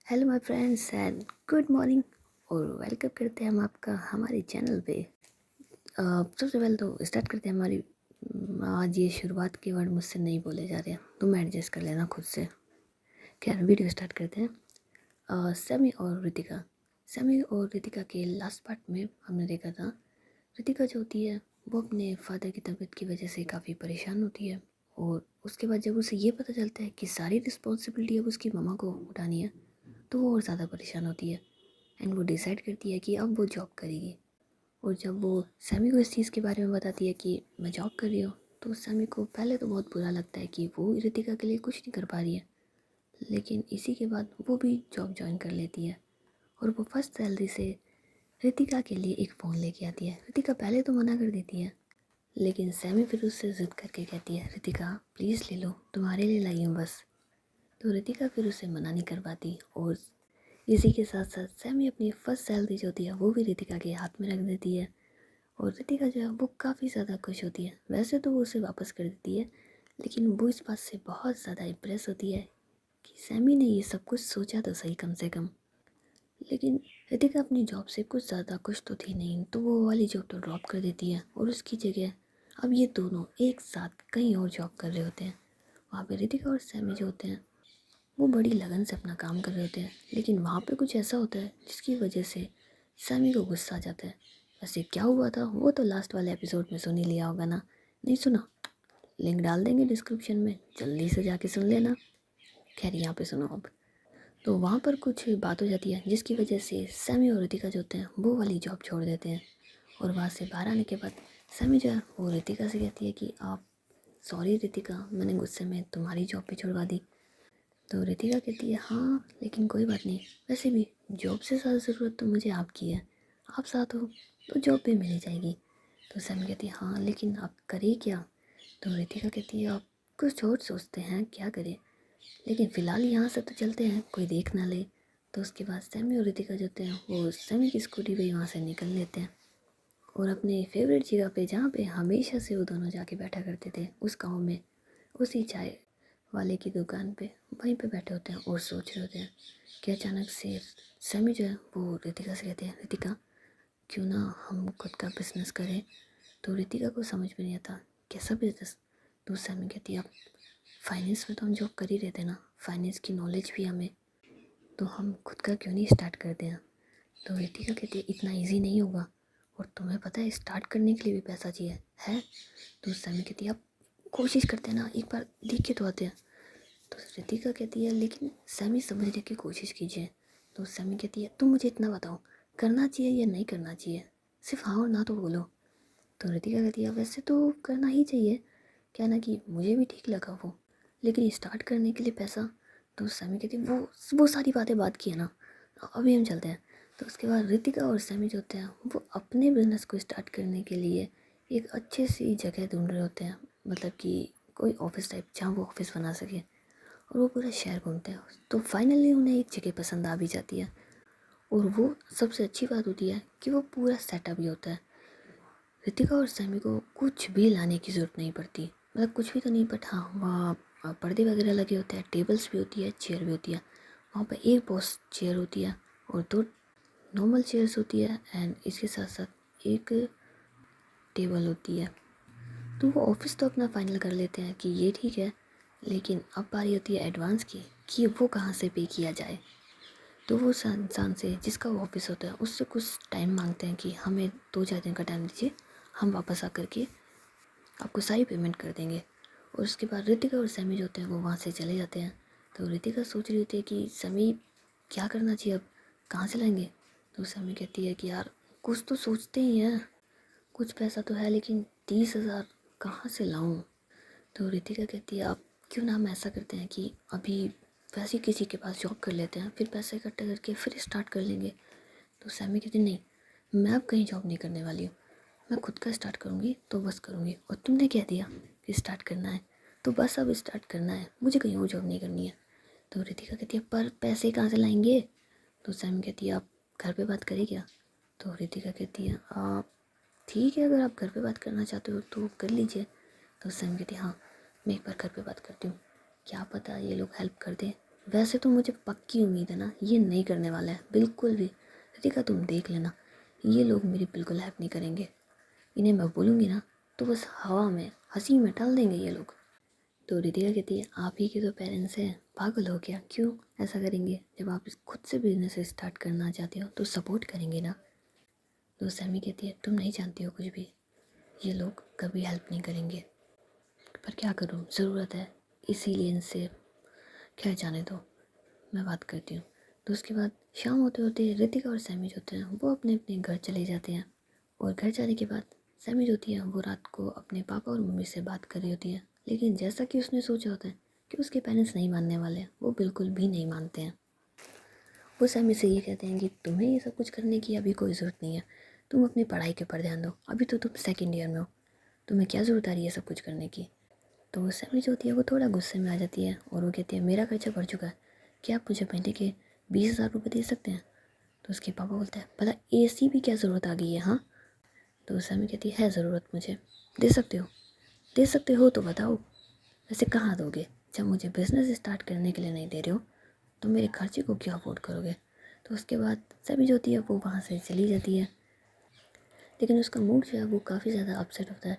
Hello my friends and good morning और welcome करते हैं हम आपका हमारे चैनल पे। सबसे पहले तो स्टार्ट करते हैं हमारी आज ये शुरुआत के वर्ड मुझसे नहीं बोले जा रहे हैं, तुम एडजस्ट कर लेना खुद से। खैर वीडियो स्टार्ट करते हैं। सैमी और रितिका के लास्ट पार्ट में हमने देखा था रितिका जो होती है वो अपने फादर की तबीयत की वजह से काफ़ी परेशान होती है, और उसके बाद जब उसे ये पता चलता है कि सारी रिस्पॉन्सिबिलिटी अब उसकी मम्मा को उठानी है तो वो और ज़्यादा परेशान होती है। एंड वो डिसाइड करती है कि अब वो जॉब करेगी। और जब वो सैमी को इस चीज़ के बारे में बताती है कि मैं जॉब कर रही हूँ, तो सैमी को पहले तो बहुत बुरा लगता है कि वो रितिका के लिए कुछ नहीं कर पा रही है। लेकिन इसी के बाद वो भी जॉब ज्वाइन कर लेती है और वो फर्स्ट सैलरी से रितिका के लिए एक फ़ोन लेके आती है। रितिका पहले तो मना कर देती है, लेकिन सैमी फिर उससे ज़िद करके कहती है रितिका प्लीज़ ले लो, तुम्हारे लिए लाई हूँ बस। तो रितिका फिर उसे मना नहीं कर पाती, और इसी के साथ साथ सैमी अपनी फर्स्ट सैलरी जो होती है वो भी रितिका के हाथ में रख देती है। और रितिका जो है वो काफ़ी ज़्यादा खुश होती है। वैसे तो वो उसे वापस कर देती है, लेकिन वो इस बात से बहुत ज़्यादा इम्प्रेस होती है कि सैमी ने ये सब कुछ सोचा तो सही कम से कम। लेकिन रितिका अपनी जॉब से कुछ ज़्यादा खुश तो थी नहीं, तो वो वाली जॉब तो ड्रॉप कर देती है और उसकी जगह अब ये दोनों एक साथ कहीं और जॉब कर रहे होते हैं। वहाँ पे रितिका और सैमी जो होते हैं वो बड़ी लगन से अपना काम कर रहे होते हैं, लेकिन वहाँ पे कुछ ऐसा होता है जिसकी वजह से सैमी को गुस्सा आ जाता है। वैसे क्या हुआ था वो तो लास्ट वाले एपिसोड में सुन ही लिया होगा ना। नहीं सुना? लिंक डाल देंगे डिस्क्रिप्शन में, जल्दी से जाके सुन लेना। खैर यहाँ पे सुनो अब। तो वहाँ पर कुछ बात हो जाती है जिसकी वजह से सैमी और रितिका जो होते हैं वो वाली जॉब छोड़ देते हैं। और वहाँ से बाहर आने के बाद सैमी जो है वो रितिका से कहती है कि आप सॉरी रितिका, मैंने गुस्से में तुम्हारी जॉब भी छुड़वा दी। तो रितिका कहती है हाँ लेकिन कोई बात नहीं, वैसे भी जॉब से ज़्यादा ज़रूरत तो मुझे आपकी है, आप साथ हो तो जॉब भी मिल जाएगी। तो सैमी कहती है हाँ लेकिन आप करें क्या? तो रितिका कहती है आप कुछ और सोचते हैं क्या करें, लेकिन फ़िलहाल यहाँ से तो चलते हैं, कोई देख ना ले। तो उसके बाद सैमी और रितिका जो होते हैं वो सैमी की स्कूटी पे वहाँ से निकल लेते हैं और अपने फेवरेट जगह पे जहाँ पे हमेशा से वो दोनों जाके बैठा करते थे उस गाँव में, उसी चाय वाले की दुकान पे वहीं पे बैठे होते हैं और सोच रहे होते हैं कि अचानक से सैमी जो है वो रितिका से कहते हैं रितिका क्यों ना हम खुद का बिजनेस करें। तो रितिका को समझ में नहीं आता कैसा बिजनेस। तो सैमी कहती है आप फाइनेंस में तो हम जॉब कर ही रहते ना, फाइनेंस की नॉलेज भी हमें, तो हम खुद का क्यों नहीं स्टार्ट करते हैं। तो रितिका कहती है इतना ईजी नहीं होगा, और तुम्हें पता है स्टार्ट करने के लिए भी पैसा चाहिए है। तो सैमी कहती है आप कोशिश करते हैं ना, एक बार देख के तो आते हैं। तो रितिका कहती है लेकिन सैमी समझने की कोशिश कीजिए। तो सैमी कहती है तुम मुझे इतना बताओ करना चाहिए या नहीं करना चाहिए, सिर्फ हाँ और ना तो बोलो। तो रितिका कहती है वैसे तो करना ही चाहिए, क्या ना कि मुझे भी ठीक लगा वो, लेकिन स्टार्ट करने के लिए पैसा। तो सैमी कहती है वो सारी बातें बात की है ना, अभी हम चलते हैं। तो उसके बाद रितिका और सैमी जो होते हैं वो अपने बिजनेस को स्टार्ट करने के लिए एक अच्छी सी जगह ढूंढ रहे होते हैं, मतलब कि कोई ऑफिस टाइप जहाँ वो ऑफिस बना सके। और वो पूरा शहर घूमते हैं तो फाइनली उन्हें एक जगह पसंद आ भी जाती है। और वो सबसे अच्छी बात होती है कि वो पूरा सेटअप ही होता है। रितिका और सैमी को कुछ भी लाने की ज़रूरत नहीं पड़ती, मतलब कुछ भी तो नहीं, बट हाँ वहाँ पर्दे वगैरह लगे होते हैं, टेबल्स भी होती है, चेयर भी होती है। वहाँ पर एक बॉस चेयर होती है और दो नॉर्मल चेयर्स होती है, एंड इसके साथ साथ एक टेबल होती है। तो वो ऑफिस तो अपना फाइनल कर लेते हैं कि ये ठीक है, लेकिन अब बारी होती है एडवांस की कि वो कहाँ से पे किया जाए। तो वो इंसान से जिसका वो ऑफिस होता है उससे कुछ टाइम मांगते हैं कि हमें 2-4 दिन का टाइम दीजिए, हम वापस आकर के आपको सारी पेमेंट कर देंगे। और उसके बाद रितिका और सैमी जो होते हैं वो वहाँ से चले जाते हैं। तो रितिका सोच रही होती है कि सैमी क्या करना चाहिए, अब कहाँ से लाएंगे। तो सैमी कहती है कि यार कुछ तो सोचते ही हैं, कुछ पैसा तो है लेकिन 30,000 कहाँ से लाऊं। तो रितिका कहती है आप क्यों ना हम ऐसा करते हैं कि अभी वैसे ही किसी के पास जॉब कर लेते हैं, फिर पैसे इकट्ठा करके फिर स्टार्ट कर लेंगे। तो सैमी कहती नहीं, मैं अब कहीं जॉब नहीं करने वाली हूँ, मैं खुद का स्टार्ट करूँगी तो बस करूँगी, और तुमने कह दिया कि स्टार्ट करना है तो बस अब स्टार्ट करना है, मुझे कहीं और जॉब नहीं करनी है। तो रितिका कहती है पर पैसे कहाँ से लाएंगे। तो सैमी कहती है आप घर पे बात करें क्या। तो रितिका कहती है आप ठीक है, अगर आप घर पे बात करना चाहते हो तो कर लीजिए। तो सैमी कहती है हाँ मैं एक बार घर पे बात करती हूँ। क्या पता ये लोग हेल्प कर दें। वैसे तो मुझे पक्की उम्मीद है ना ये नहीं करने वाला है बिल्कुल भी। रितिका तुम देख लेना, ये लोग मेरी बिल्कुल हेल्प नहीं करेंगे। इन्हें मैं बोलूँगी ना तो बस हवा में हंसी में टाल देंगे ये लोग। तो रितिका कहती है आप ही के तो पेरेंट्स हैं, पागल हो क्या, क्यों ऐसा करेंगे? जब आप खुद से बिजनेस स्टार्ट करना चाहते हो तो सपोर्ट करेंगे ना। तो सैमी कहती है तुम नहीं जानती हो कुछ भी, ये लोग कभी हेल्प नहीं करेंगे। पर क्या करूँ, ज़रूरत है इसीलिए इनसे। खैर जाने दो, मैं बात करती हूँ। तो उसके बाद शाम होते होते रितिका और सैमी जो होते हैं वो अपने अपने घर चले जाते हैं। और घर जाने के बाद सैमी जो होती है वो रात को अपने पापा और मम्मी से बात कर रही होती है। लेकिन जैसा कि उसने सोचा होता है कि उसके पेरेंट्स नहीं मानने वाले, वो बिल्कुल भी नहीं मानते हैं। वो सैमी से ये कहते हैं कि तुम्हें ये सब कुछ करने की अभी कोई ज़रूरत नहीं है, तुम अपनी पढ़ाई के ऊपर ध्यान दो, अभी तो तुम सेकेंड ईयर में हो, तुम्हें क्या ज़रूरत आ रही है सब कुछ करने की। तो वो सैमी जो होती है वो थोड़ा गुस्से में आ जाती है और वो कहती है मेरा खर्चा बढ़ चुका है, क्या आप मुझे महीने के 20,000 रुपये दे सकते हैं? तो उसके पापा बोलते हैं भला एसी भी क्या ज़रूरत आ गई है, हाँ? तो सैमी कहती है ज़रूरत मुझे, दे सकते हो? दे सकते हो तो बताओ, वैसे कहाँ दोगे? जब मुझे बिज़नेस स्टार्ट करने के लिए नहीं दे रहे हो तो मेरे खर्चे को क्या अफोर्ड करोगे? तो उसके बाद सैमी जो होती है वो वहाँ से चली जाती है। लेकिन उसका मूड जो है वो काफ़ी ज़्यादा अपसेट होता है,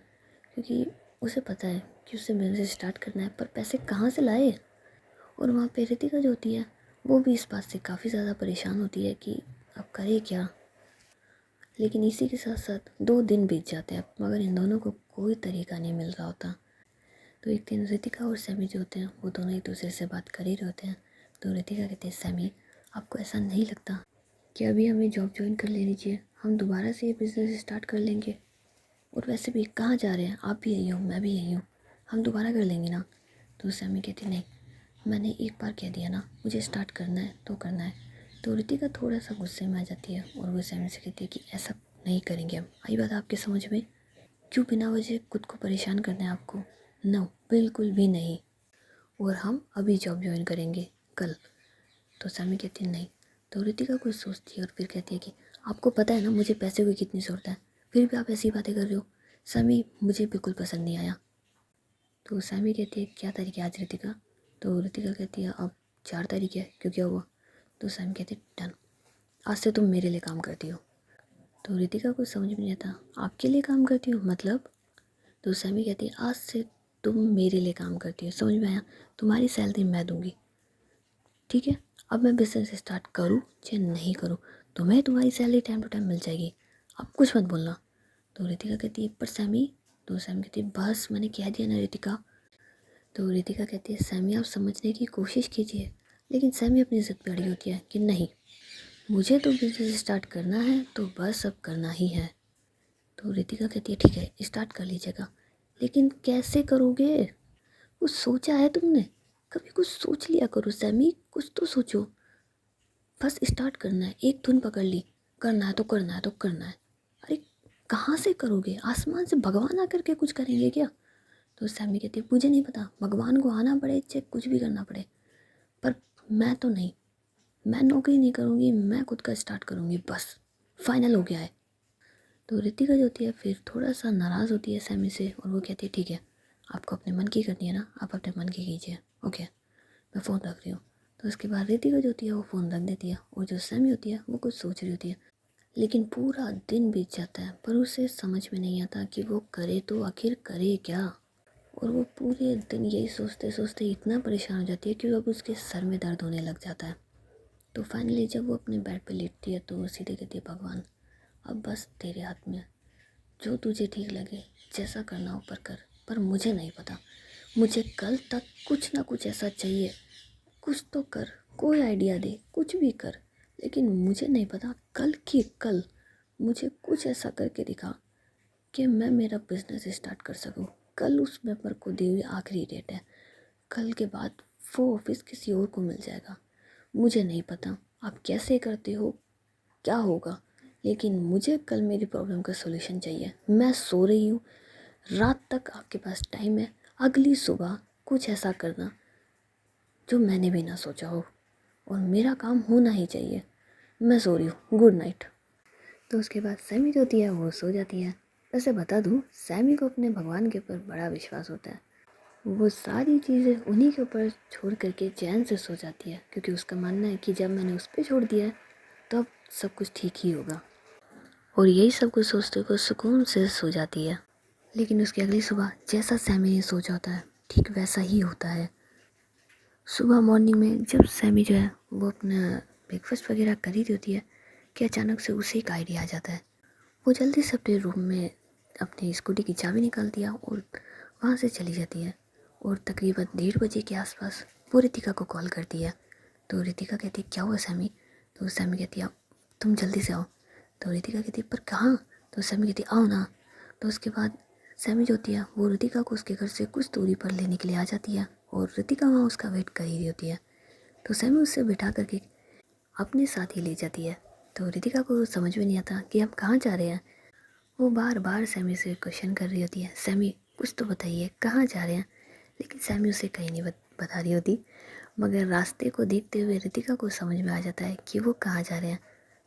क्योंकि उसे पता है कि उसे बिजनेस स्टार्ट करना है, पर पैसे कहाँ से लाए। और वहाँ पे रितिका जो होती है वो भी इस बात से काफ़ी ज़्यादा परेशान होती है कि अब करे क्या। लेकिन इसी के साथ साथ 2 दिन बीत जाते हैं मगर इन दोनों को कोई तरीका नहीं मिल रहा होता। तो एक दिन रितिका और सैमी जो होते हैं वो दोनों एक दूसरे से बात कर ही रहे होते हैं। तो रितिका कहते हैं सैमी आपको ऐसा नहीं लगता कि अभी हमें जॉब ज्वाइन कर लेनी चाहिए, हम दोबारा से ये बिज़नेस स्टार्ट कर लेंगे। और वैसे भी कहाँ जा रहे हैं, आप भी यही हो मैं भी यही हूँ, हम दोबारा कर लेंगे ना। तो सैमी कहती नहीं, मैंने एक बार कह दिया ना, मुझे स्टार्ट करना है तो करना है। तो रितिका थोड़ा सा गुस्से में आ जाती है और वो सैमी से कहती है कि ऐसा नहीं करेंगे हम, आई बात आपके समझ में? क्यों बिना वजह खुद को परेशान करना है आपको? नो बिल्कुल भी नहीं। और हम अभी जॉब ज्वाइन करेंगे कल। तो सैमी कहती है नहीं। तो रितिका कुछ सोचती है और फिर कहती है कि आपको पता है ना मुझे पैसे की कितनी ज़रूरत है, फिर भी आप ऐसी बातें कर रहे हो। सैमी मुझे बिल्कुल पसंद नहीं आया। तो सैमी कहती है क्या तारीख है आज रितिका? तो रितिका कहती है अब 4 तारीख है, क्यों क्या हुआ? तो सैमी कहती है डन, आज से तुम मेरे लिए काम करती हो। तो रितिका को समझ में नहीं आता आपके लिए काम करती हो मतलब? तो सैमी कहती है आज से तुम मेरे लिए काम करती हो, समझ में आया? तुम्हारी सैलरी मैं दूंगी, ठीक है? अब मैं बिजनेस स्टार्ट करूँ चाहे नहीं करूँ, तुम्हें तुम्हारी सैलरी टाइम टू टाइम मिल जाएगी, अब कुछ मत बोलना। तो रितिका कहती है पर सैमी। तो सैमी कहती है बस मैंने कह दिया ना रितिका। तो रितिका कहती है सैमी आप समझने की कोशिश कीजिए। लेकिन सैमी अपनी ज़िद पे अड़ी होती है कि नहीं, मुझे तो बिजनेस स्टार्ट करना है तो बस अब करना ही है। तो रितिका कहती है ठीक है स्टार्ट कर लीजिएगा, लेकिन कैसे करोगे? कुछ सोचा है तुमने? कभी कुछ सोच लिया करो सैमी, कुछ तो सोचो। बस स्टार्ट करना है, एक धुन पकड़ ली, करना है तो करना है तो करना है। अरे कहाँ से करोगे, आसमान से भगवान आकर के कुछ करेंगे क्या? तो सैमी कहती है मुझे नहीं पता, भगवान को आना पड़े चाहे कुछ भी करना पड़े, पर मैं तो नहीं, मैं नौकरी नहीं करूँगी, मैं खुद का स्टार्ट करूँगी, बस फाइनल हो गया है। तो रितिका जो होती है फिर थोड़ा सा नाराज़ होती है सैमी से और वो कहती है ठीक है आपको अपने मन की करनी है ना, आप अपने मन की कीजिए, ओके मैं फ़ोन रख रही हूँ। तो उसके बाद रितिका जो होती है वो फ़ोन रख देती है और जो सैमी होती है वो कुछ सोच रही होती है। लेकिन पूरा दिन बीत जाता है पर उसे समझ में नहीं आता कि वो करे तो आखिर करे क्या। और वो पूरे दिन यही सोचते सोचते इतना परेशान हो जाती है कि अब उसके सर में दर्द होने लग जाता है। तो फाइनली जब वो अपने बेड पे लेटती है तो वो सीधे कहती है भगवान अब बस तेरे हाथ में है, जो तुझे ठीक लगे, जैसा करना हो पर मुझे नहीं पता, मुझे कल तक कुछ ना कुछ ऐसा चाहिए, कुछ तो कर, कोई आइडिया दे, कुछ भी कर, लेकिन मुझे नहीं पता कल की कल मुझे कुछ ऐसा करके दिखा कि मैं मेरा बिजनेस स्टार्ट कर सकूं। कल उस पेपर को दी हुई आखिरी डेट है, कल के बाद वो ऑफिस किसी और को मिल जाएगा। मुझे नहीं पता आप कैसे करते हो, क्या होगा, लेकिन मुझे कल मेरी प्रॉब्लम का सॉल्यूशन चाहिए। मैं सो रही हूँ, रात तक आपके पास टाइम है, अगली सुबह कुछ ऐसा करना जो मैंने भी ना सोचा हो और मेरा काम होना ही चाहिए। मैं सो रही हूँ, गुड नाइट। तो उसके बाद सैमी जो होती है वो सो जाती है। वैसे बता दूँ सैमी को अपने भगवान के ऊपर बड़ा विश्वास होता है। वो सारी चीज़ें उन्हीं के ऊपर छोड़ करके चैन से सो जाती है, क्योंकि उसका मानना है कि जब मैंने उस पर छोड़ दिया है तब सब कुछ ठीक ही होगा। और यही सब कुछ सोचते हुए सुकून से सो जाती है। लेकिन उसकी अगली सुबह जैसा सैमी ने सोचा होता है ठीक वैसा ही होता है। सुबह मॉर्निंग में जब सैमी जो है वो अपना ब्रेकफास्ट वगैरह कर ही रही होती है कि अचानक से उसे एक आइडिया आ जाता है। वो जल्दी से अपने रूम में अपनी स्कूटी की चाबी निकालती है और वहाँ से चली जाती है। और तकरीबन 1:30 बजे के आसपास वो रितिका को कॉल करती है। तो रितिका कहती है क्या हुआ सैमी? तो सैमी कहती है तुम जल्दी से आओ। तो रितिका कहती है पर कहाँ? तो सैमी कहती है आओ ना। तो उसके बाद सैमी जो होती है वो रितिका को उसके घर से कुछ दूरी पर लेने के लिए आ जाती है और रितिका वहाँ उसका वेट कर ही रही होती है। तो सैमी उससे बिठा करके अपने साथ ही ले जाती है। तो रितिका को समझ में नहीं आता कि हम कहाँ जा रहे हैं। वो बार बार सैमी से क्वेश्चन कर रही होती है, सैमी कुछ तो बताइए कहाँ जा रहे हैं? लेकिन सैमी उसे कहीं नहीं बता रही होती। मगर रास्ते को देखते हुए रितिका को समझ में आ जाता है कि वो कहाँ जा रहे हैं।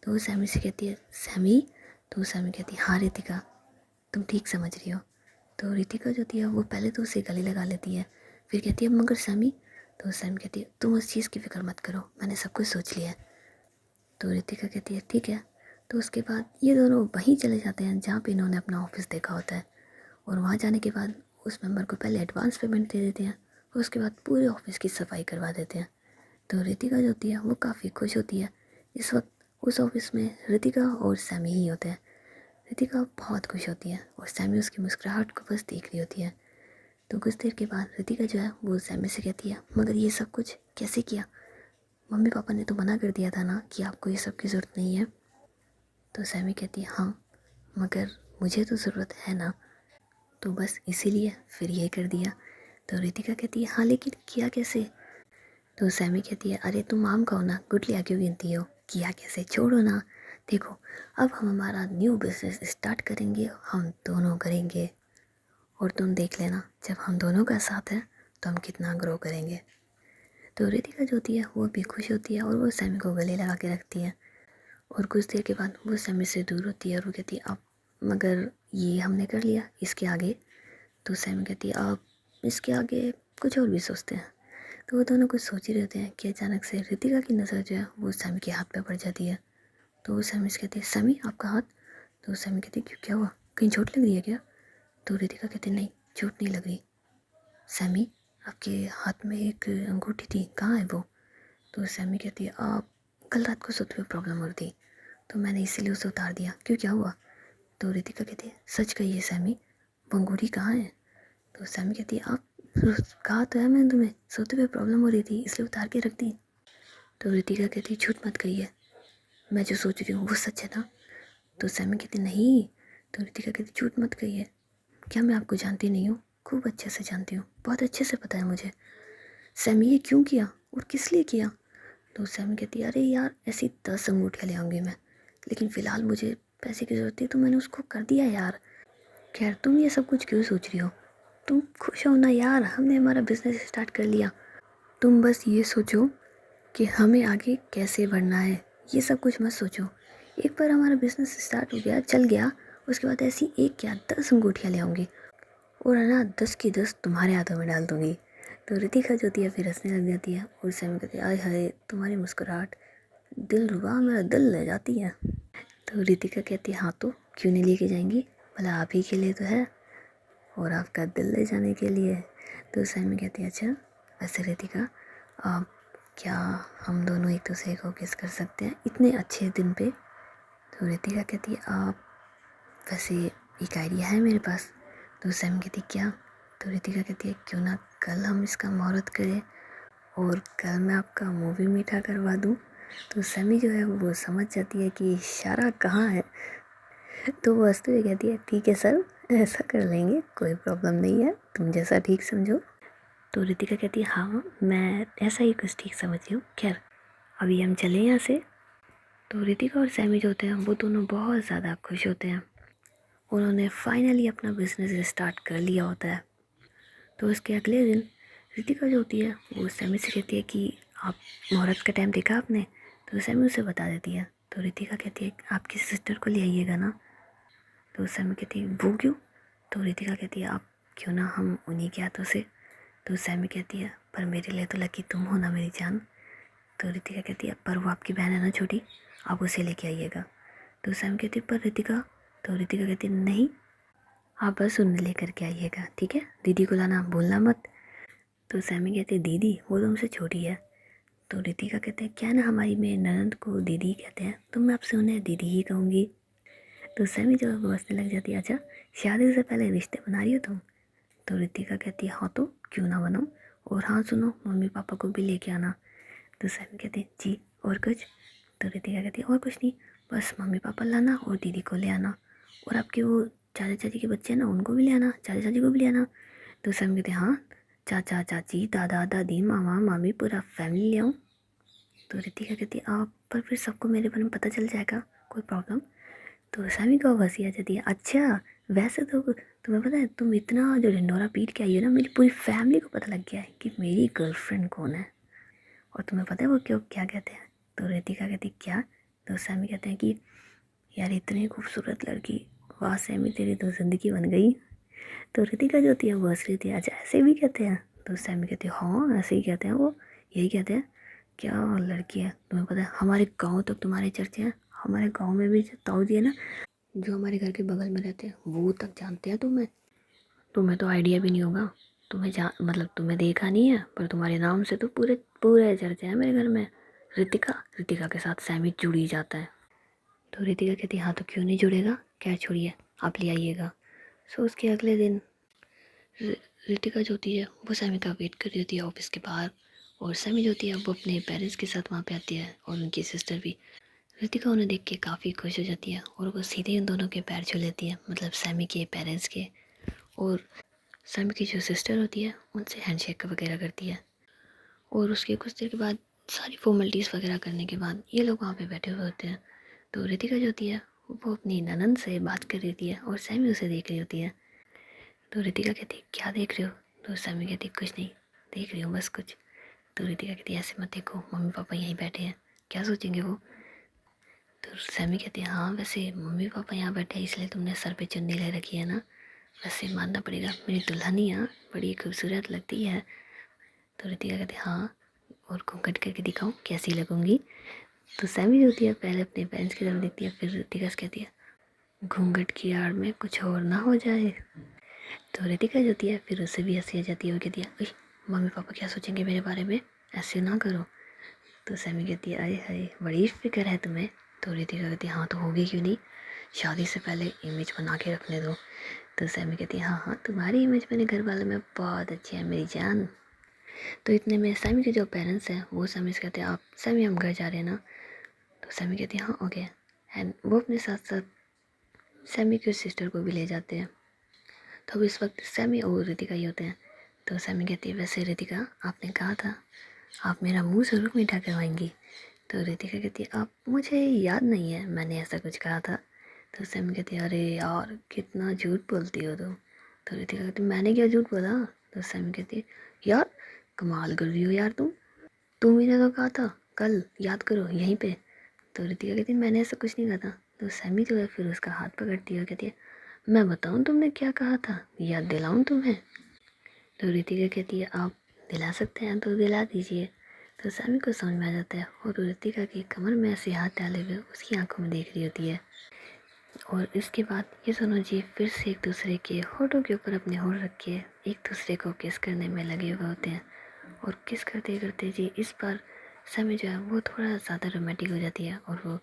तो वो सैमी से कहती है सैमी। तो सैमी कहती है हाँ रितिका तुम ठीक समझ रही हो। तो रितिका जो थी वो पहले तो उसे गले लगा लेती है, फिर कहती है मगर सैमी। तो सैमी कहती है तुम उस चीज़ की फिक्र मत करो, मैंने सब कुछ सोच लिया है। तो रितिका कहती है ठीक है। तो उसके बाद ये दोनों वहीं चले जाते हैं जहाँ पे इन्होंने अपना ऑफिस देखा होता है। और वहाँ जाने के बाद उस मेंबर को पहले एडवांस पेमेंट दे देते हैं और उसके बाद पूरे ऑफिस की सफाई करवा देते हैं। तो रितिका जो होती है वो काफ़ी खुश होती है। इस वक्त उस ऑफिस में रितिका और सैमी ही होते हैं। रितिका बहुत खुश होती है और सैमी उसकी मुस्कुराहट को बस देख रही होती है। तो कुछ देर के बाद रितिका जो है वो सैमी से कहती है मगर ये सब कुछ कैसे किया? मम्मी पापा ने तो मना कर दिया था ना कि आपको ये सब की ज़रूरत नहीं है। तो सैमी कहती है हाँ मगर मुझे तो ज़रूरत है ना, तो बस इसीलिए फिर ये कर दिया। तो रितिका कहती है हाँ लेकिन किया कैसे? तो सैमी कहती है अरे तुम आम खाओ ना, गुठलियाँ क्यों गिनती हो? किया कैसे छोड़ो ना। देखो अब हम हमारा न्यू बिजनेस स्टार्ट करेंगे, हम दोनों करेंगे और तुम देख लेना जब हम दोनों का साथ है तो हम कितना ग्रो करेंगे। तो रितिका जो होती है वो भी खुश होती है और वो सैमी को गले लगा के रखती है। और कुछ देर के बाद वो सैमी से दूर होती है और वो कहती है अब मगर ये हमने कर लिया, इसके आगे? तो सैमी कहती है अब इसके आगे कुछ और भी सोचते हैं। तो वो दोनों कुछ सोच ही रहते हैं कि अचानक से रितिका की नज़र जो है वो सैमी के हाथ पे पड़ जाती है। तो वो सैमी से कहती है सैमी आपका हाथ? तो सैमी कहती है क्यों क्या हुआ, कहीं चोट लग रही है क्या? तो रितिका कहती है नहीं चोट नहीं लग रही। सैमी आपके हाथ में एक अंगूठी थी, कहाँ है वो? तो सैमी कहती है आप कल रात को सोते हुए प्रॉब्लम हो रही थी तो मैंने इसीलिए उसे उतार दिया, क्यों क्या हुआ? तो रितिका कहती है सच कहिए सैमी वो अंगूठी कहाँ है? तो सैमी कहती है आप कहा तो है मैंने तुम्हें सोते हुए प्रॉब्लम हो रही थी इसलिए उतार के रख दी। तो रितिका कहती है झूठ मत कहिए, मैं जो सोच रही हूँ वो सच है ना? तो सैमी कहती नहीं। तो रितिका कहती झूठ मत कहिए, क्या मैं आपको जानती नहीं हूँ? खूब अच्छे से जानती हूँ, बहुत अच्छे से पता है मुझे। सैमी ये क्यों किया और किस लिए किया? तो सैमी कहती है अरे यार ऐसी 10 अंगूठियाँ ले आऊँगी मैं, लेकिन फ़िलहाल मुझे पैसे की ज़रूरत थी तो मैंने उसको कर दिया यार। खैर तुम ये सब कुछ क्यों सोच रही हो, तुम खुश हो ना यार, हमने हमारा बिजनेस स्टार्ट कर लिया। तुम बस ये सोचो कि हमें आगे कैसे बढ़ना है, ये सब कुछ मत सोचो। एक बार हमारा बिजनेस स्टार्ट हो गया चल गया, उसके बाद ऐसी एक क्या 10 अंगूठियाँ ले आऊँगी और है ना 10 की 10 तुम्हारे हाथों में डाल दूँगी। तो रितिका जो होती है फिर हंसने लग जाती है और सैमी कहती है आय हाय तुम्हारी मुस्कुराहट दिल रुबा मेरा दिल ले जाती है। तो रितिका कहती है हाँ तो क्यों नहीं लेके जाएंगी, भला आप ही के लिए तो है और आपका दिल ले जाने के लिए। तो सैमी कहती है अच्छा वैसे रितिका आप क्या हम दोनों एक दूसरे को किस कर सकते हैं इतने अच्छे दिन पे? तो रितिका कहती है आप वैसे एक आइडिया है मेरे पास। तो सैमी कहती क्या? तो रितिका कहती है क्यों ना कल हम इसका मुहूर्त करें और कल मैं आपका मुँह भी मीठा करवा दूँ। तो सैमी जो है वो समझ जाती है कि इशारा कहाँ है। तो वो हंसते हुए कहती है ठीक है सर ऐसा कर लेंगे, कोई प्रॉब्लम नहीं है, तुम जैसा ठीक समझो। तो रितिका कहती है हाँ मैं ऐसा ही कुछ ठीक समझ रही हूँ, खैर अभी हम चले यहाँ से। तो रितिका और सैमी जो होते हैं वो दोनों बहुत ज़्यादा खुश होते हैं, उन्होंने फाइनली अपना बिजनेस स्टार्ट कर लिया होता है। तो उसके अगले दिन रितिका जो होती है वो सैमी से कहती है कि आप मुहूर्त का टाइम देखा आपने? तो सैमी उसे बता देती है। तो रितिका कहती है आपकी सिस्टर को ले आइएगा ना। तो सैमी कहती है वो क्यों? तो रितिका कहती है आप क्यों ना हम उन्हीं के हाथों से तो सैमी कहती है पर मेरे लिए तो लकी तुम हो ना मेरी जान। तो रितिका कहती है पर वो आपकी बहन है ना छोटी, आप उसे लेके आइएगा। तो सैमी कहती है पर रितिका। तो रितिका कहती है नहीं, आप बस उन्हें लेकर के आइएगा, ठीक है, दीदी को लाना भूलना मत। तो सैमी कहती है दीदी वो तो हमसे छोटी है। तो रितिका कहते हैं क्या ना हमारी में ननद को दीदी ही कहते हैं, तो मैं आपसे उन्हें दीदी ही कहूँगी। तो सैमी जो है वो हंसने लग जाती है, अच्छा शादी से पहले रिश्ते बना रही हो तुम। तो रितिका कहती है हाँ तो क्यों ना बनाऊँ, और हाँ सुनो मम्मी पापा को भी लेके आना। तो सैमी कहते हैं जी और कुछ। तो रितिका कहती है और कुछ नहीं, बस मम्मी पापा लाना और दीदी को ले आना, और आपके वो चाचा चाची के बच्चे हैं ना उनको भी ले आना, चाचा चाची को भी ले आना। तो सैमी कहते हैं हाँ चाचा चाची दादा दादी मामा मामी पूरा फैमिली ले आऊँ। तो रितिका कहती है आप पर फिर सबको मेरे बारे में पता चल जाएगा, कोई प्रॉब्लम। तो सैमी को हंसी आ जाती है, अच्छा वैसे तो तुम्हें पता है तुम इतना जो ढिंडोरा पीट के आई हो ना, मेरी पूरी फैमिली को पता लग गया है कि मेरी गर्लफ्रेंड कौन है। और तुम्हें पता है वो क्यों क्या कहते हैं। तो रितिका कहती क्या। तो सैमी कहते हैं कि यार इतनी खूबसूरत लड़की, वाह सैमी तेरी तो ज़िंदगी बन गई। तो रितिका जो होती है वो हंस रही थी, अच्छा ऐसे भी कहते हैं। तो सैमी कहती है हाँ ऐसे ही कहते हैं, वो यही कहते हैं, क्या लड़की है। तुम्हें पता है हमारे गांव तक तुम्हारे चर्चे हैं, हमारे गांव में भी ताऊ जी है ना जो हमारे घर के बगल में रहते हैं वो तक जानते हैं तुम्हें। तुम्हें तो आइडिया भी नहीं होगा, तुम्हें मतलब तुम्हें देखा नहीं है पर तुम्हारे नाम से तो पूरे पूरे चर्चे हैं मेरे घर में। रितिका रितिका के साथ सैमी जुड़ ही जाता है। तो रितिका कहती है हाँ तो क्यों नहीं जुड़ेगा, क्या छोड़िए आप ले आइएगा। सो उसके अगले दिन रितिका जो होती है वो सैमी का वेट कर रही होती है ऑफिस के बाहर, और सैमी जो होती है वो अपने पेरेंट्स के साथ वहाँ पे आती है और उनकी सिस्टर भी। रितिका उन्हें देख के काफ़ी खुश हो जाती है और वो सीधे उन दोनों के पैर छू लेती है, मतलब सैमी के पेरेंट्स के। और सैमी की जो सिस्टर होती है उनसे हैंडशेक वगैरह करती है, और उसके कुछ देर के बाद सारी फॉर्मेलिटीज़ वगैरह करने के बाद ये लोग वहाँ पे बैठे हुए होते हैं। तो रितिका जो होती है वो अपनी ननद से बात कर रही होती है और सैमी उसे देख रही होती है। तो रितिका कहती है क्या देख रहे हो। तो सैमी कहती है कुछ नहीं, देख रही हूँ बस कुछ। तो रितिका कहती है ऐसे मत देखो, मम्मी पापा यहीं बैठे हैं, क्या सोचेंगे वो। तो सैमी कहती है हाँ वैसे मम्मी पापा यहाँ बैठे हैं इसलिए तुमने सर पे चुन्नी ले रखी है ना, वैसे मानना पड़ेगा मेरी दुल्हनिया बड़ी खूबसूरत लगती है। तो रितिका कहती है हाँ और घूंघट करके दिखाऊं कैसी लगूंगी। तो सैमी जो होती है पहले अपने पेरेंट्स की तरफ देखती है, फिर रितिका से कहती है घूंघट की आड़ में कुछ और ना हो जाए। तो रितिका जो होती है फिर उससे भी हंसी आ जाती है और कहती है अरे मम्मी पापा क्या सोचेंगे मेरे बारे में, ऐसे ना करो। तो सैमी कहती है अरे हाय बड़ी फिक्र है तुम्हें। तो रितिका कहती है हाँ तो होगी क्यों नहीं, शादी से पहले इमेज बना के रखने दो। तो सैमी कहती है हाँ हाँ तुम्हारी इमेज मेरे घर वालों में बहुत अच्छी है मेरी जान। तो इतने में सैमी के जो पेरेंट्स हैं वो सैमी से कहते हैं आप सैमी हम घर जा रहे हैं ना। तो सैमी कहती है हाँ ओके, एंड वो अपने साथ साथ सैमी की सिस्टर को भी ले जाते हैं। तो अब इस वक्त सैमी और रितिका ही होते हैं। तो सैमी कहती है वैसे रितिका आपने कहा था आप मेरा मुंह ज़रूर मीठा करवाएंगी। तो रितिका कहती है आप मुझे याद नहीं है मैंने ऐसा कुछ कहा था। तो सैमी कहती है अरे यार कितना झूठ बोलती हो तुम। तो रितिका कहती मैंने क्या झूठ बोला। तो सैमी कहती है यार कमाल कर रही हो यार तुम ही ने तो कहा था कल, याद करो यहीं पे। तो रितिका कहती है मैंने ऐसा कुछ नहीं कहा था। तो सैमी जो है फिर उसका हाथ पकड़ती है और कहती है मैं बताऊँ तुमने क्या कहा था, याद दिलाऊँ तुम्हें। तो रितिका कहती है आप दिला सकते हैं तो दिला दीजिए। तो सैमी को समझ में आ जाता है और रितिका की कमर में ऐसे हाथ डाले हुए उसकी आंखों में देख रही होती है। और इसके बाद ये दोनों जी फिर से एक दूसरे के होठों के ऊपर अपने होठ रख के एक दूसरे को किस करने में लगे हुए होते हैं। और किस करते करते जी इस बार सैमी जो है वो थोड़ा ज़्यादा रोमांटिक हो जाती है और वो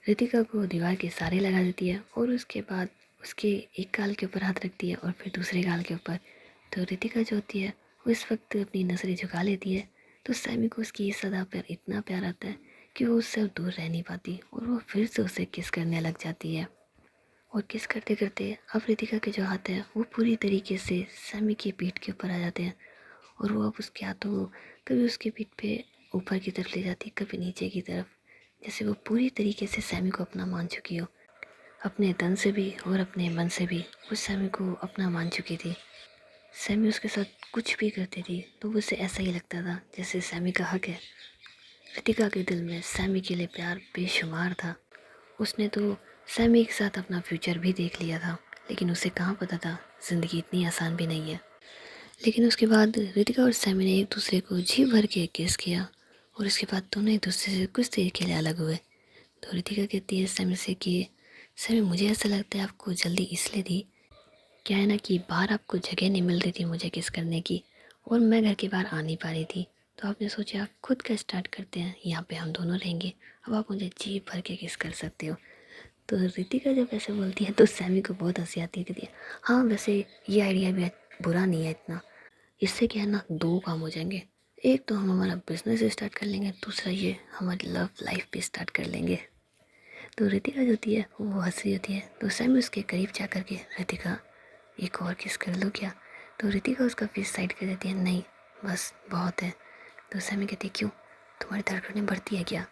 रितिका को दीवार के सहारे लगा देती है और उसके बाद उसके एक गाल के ऊपर हाथ रखती है और फिर दूसरे गाल के ऊपर। तो रितिका जो होती है वो इस वक्त अपनी नज़रें झुका लेती है। तो सैमी को उसकी इस अदा पर इतना प्यार आता है कि वो उससे अब दूर रह नहीं पाती और वो फिर से उसे किस करने लग जाती है। और किस करते करते अब रितिका के जो हाथ हैं वो पूरी तरीके से सैमी की पीठ के ऊपर आ जाते हैं, और वो अब उसके हाथों को कभी उसकी पीठ पे ऊपर की तरफ ले जाती है कभी नीचे की तरफ, जैसे वो पूरी तरीके से सैमी को अपना मान चुकी हो। अपने तन से भी और अपने मन से भी वो सैमी को अपना मान चुकी थी। सैमी उसके साथ कुछ भी करती थी तो उसे ऐसा ही लगता था जैसे सैमी का हक है। रितिका के दिल में सैमी के लिए प्यार बेशुमार था। उसने तो सैमी के साथ अपना फ्यूचर भी देख लिया था, लेकिन उसे कहाँ पता था ज़िंदगी इतनी आसान भी नहीं है। लेकिन उसके बाद रितिका और सैमी ने एक दूसरे को जी भर के किस किया और उसके बाद दोनों एक दूसरे से कुछ देर के लिए अलग हुए। तो रितिका कहती है सैमी से कि सैमी मुझे ऐसा लगता है आपको जल्दी इसलिए दी, क्या है ना कि बाहर आपको जगह नहीं मिल रही थी मुझे किस करने की और मैं घर के बाहर आ नहीं पा रही थी, तो आपने सोचा खुद का स्टार्ट करते हैं, यहाँ पे हम दोनों रहेंगे, अब आप मुझे जी भर के किस कर सकते हो। तो रितिका जब ऐसे बोलती है तो सैमी को बहुत हंसी आती है, कहती है हाँ वैसे ये आइडिया भी बुरा नहीं है इतना, इससे क्या है ना दो काम हो जाएंगे, एक तो हम हमारा बिजनेस स्टार्ट कर लेंगे, दूसरा ये हमारी लव लाइफ भी स्टार्ट कर लेंगे। तो रितिका जो होती है वो हंस रही होती है, तो सैमी उसके करीब जा कर के रितिका एक और किस कर लो क्या। तो रितिका उसका फेस साइड कर देती है, नहीं बस बहुत है। तो सैमी कहती है क्यों, तुम्हारी धड़कनें बढ़ती है क्या।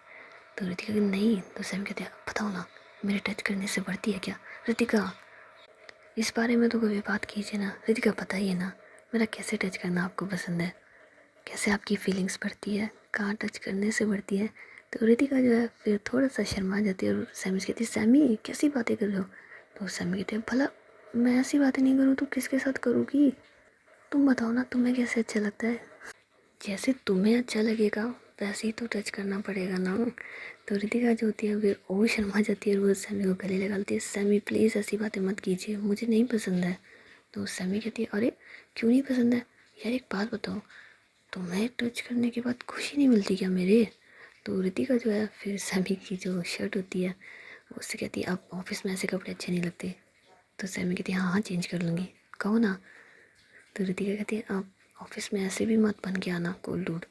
तो रितिका कहती नहीं। तो सैमी कहते हैं बताओ ना मेरे टच करने से बढ़ती है क्या। रितिका इस बारे में तो कभी बात कीजिए ना। रितिका बताइए ना मेरा कैसे टच करना आपको पसंद है, कैसे आपकी फीलिंग्स बढ़ती है, कहाँ टच करने से बढ़ती है। तो रितिका जो है फिर थोड़ा सा शर्मा जाती है और सैमी से कहती है सैमी कैसी बातें कर रहे हो। तो सैमी कहते हैं भला मैं ऐसी बातें नहीं करूँ तो किसके साथ करूँगी, तुम बताओ ना तुम्हें कैसे अच्छा लगता है, जैसे तुम्हें अच्छा लगेगा वैसे ही तो टच करना पड़ेगा ना। तो रितिका जो होती है फिर और शर्मा जाती है और वो सैमी को गले लगा लेती है, सैमी प्लीज़ ऐसी बातें मत कीजिए मुझे नहीं पसंद है। तो सैमी कहती है अरे क्यों नहीं पसंद है, यार एक बात बताओ तुम्हें टच करने के बाद खुशी नहीं मिलती क्या मेरे। तो रितिका जो है फिर सैमी की जो शर्ट होती है उससे कहती है अब ऑफिस में ऐसे कपड़े अच्छे नहीं लगते। तो सैमी कहती है हाँ हाँ चेंज कर लूँगी, कहो ना। तो रितिका कहती है आप ऑफिस में ऐसे भी मत बन के आना कोल्ड डूड।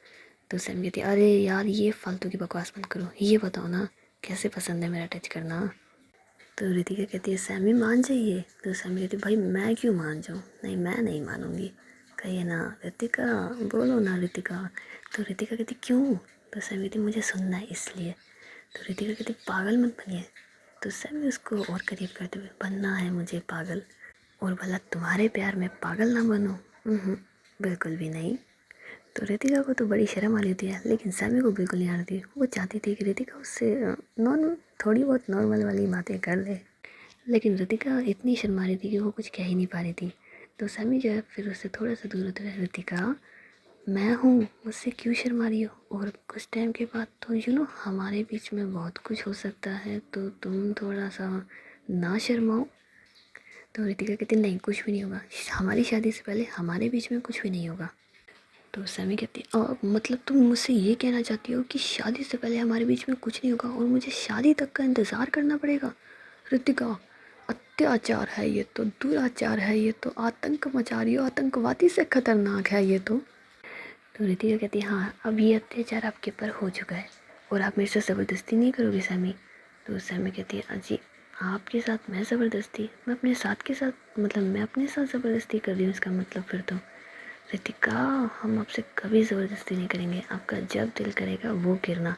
तो सैमी कहती है अरे यार ये फालतू की बकवास मत करो, ये बताओ ना कैसे पसंद है मेरा टच करना। तो रितिका कहती है सैमी मान जाइए। तो सैमी कहती है भाई मैं क्यों मान जाऊँ, नहीं मैं नहीं मानूंगी, कहिए ना रितिका, बोलो ना रितिका। तो रितिका कहती क्यों। तो सैमी कहती मुझे सुनना है इसलिए। तो रितिका कहती पागल मत बनिए। तो सैमी उसको और करीब करते हुए बनना है मुझे पागल, और भला तुम्हारे प्यार में पागल ना बनूं, बिल्कुल भी नहीं। तो रितिका को तो बड़ी शर्म आ रही थी लेकिन सैमी को बिल्कुल नहीं आ रही थी, वो चाहती थी कि रितिका उससे नॉर्मल थोड़ी बहुत नॉर्मल वाली बातें कर ले, लेकिन रितिका इतनी शर्मा रही थी कि वो कुछ कह ही नहीं पा रही थी। तो सैमी जो है फिर उससे थोड़ा सा दूर होते हुए रितिका मैं हूँ मुझसे क्यों शर्मा रही हो, और कुछ टाइम के बाद तो हमारे बीच में बहुत कुछ हो सकता है, तो तुम थोड़ा सा ना शर्माओ। तो रितिका कहती नहीं कुछ भी नहीं होगा, हमारी शादी से पहले हमारे बीच में कुछ भी नहीं होगा। तो सैमी कहती मतलब तुम मुझसे ये कहना चाहती हो कि शादी से पहले हमारे बीच में कुछ नहीं होगा और मुझे शादी तक का इंतज़ार करना पड़ेगा। रितिका अत्याचार है ये तो, दुराचार है ये तो, आतंक मचा रही हो, आतंकवादी से खतरनाक है ये तो रितिका कहती है हाँ अब ये अत्याचार आपके ऊपर हो चुका है और आप मेरे से ज़बरदस्ती नहीं करोगे सैमी। तो सैमी कहती है अजी आपके साथ मैं ज़बरदस्ती, मैं अपने साथ के साथ मतलब मैं अपने साथ ज़बरदस्ती कर रही हूँ इसका मतलब फिर तो। रितिका हम आपसे कभी ज़बरदस्ती नहीं करेंगे, आपका जब दिल करेगा वो गिरना,